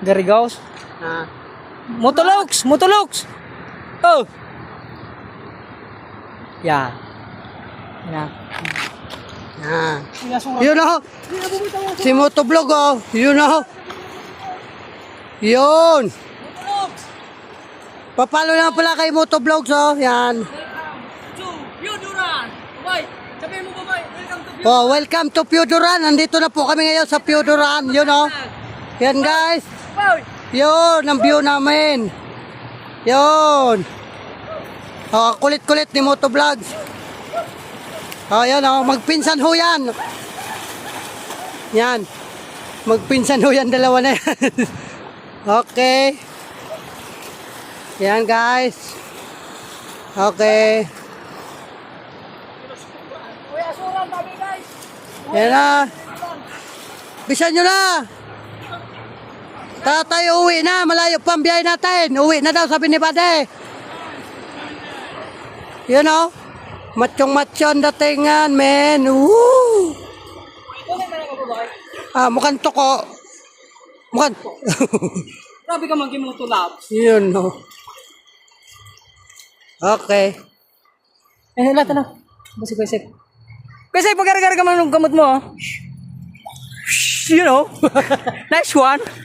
There he goes. Ah. Motologs! Motologs! Oh! Yeah. Yeah. Ah. Yun o. Si Motovlog o. Yun o. Yun. Papalo na pala kay Motovlogs o. Yan. Oh, welcome to Pioduran. Nandito na po kami ngayon sa Pioduran. Yun o. Yan guys. Yun, ang view namin. Yun. Oh, kulit-kulit ni Motovlogs. Oh, yan oh, magpinsan ho yan. Yan. Magpinsan ho yan, dalawa na yan. Okay. Yan guys. Okay. Yan na. Bisan nyo na. Tatay, uwi na. Malayo pa ang biyahe natin. Uwi na daw, sabi ni Bade. Yun o. Matsyong-matsyon datingan, men. Woo! Ah, mukhang toko. Mukhang... Grabe ka mag-imutulap. Yun o. Okay. Eh, lahat na. Basi ko isip. Kasi pag-gara-gara ka man ng gamot mo, you know. Nice one.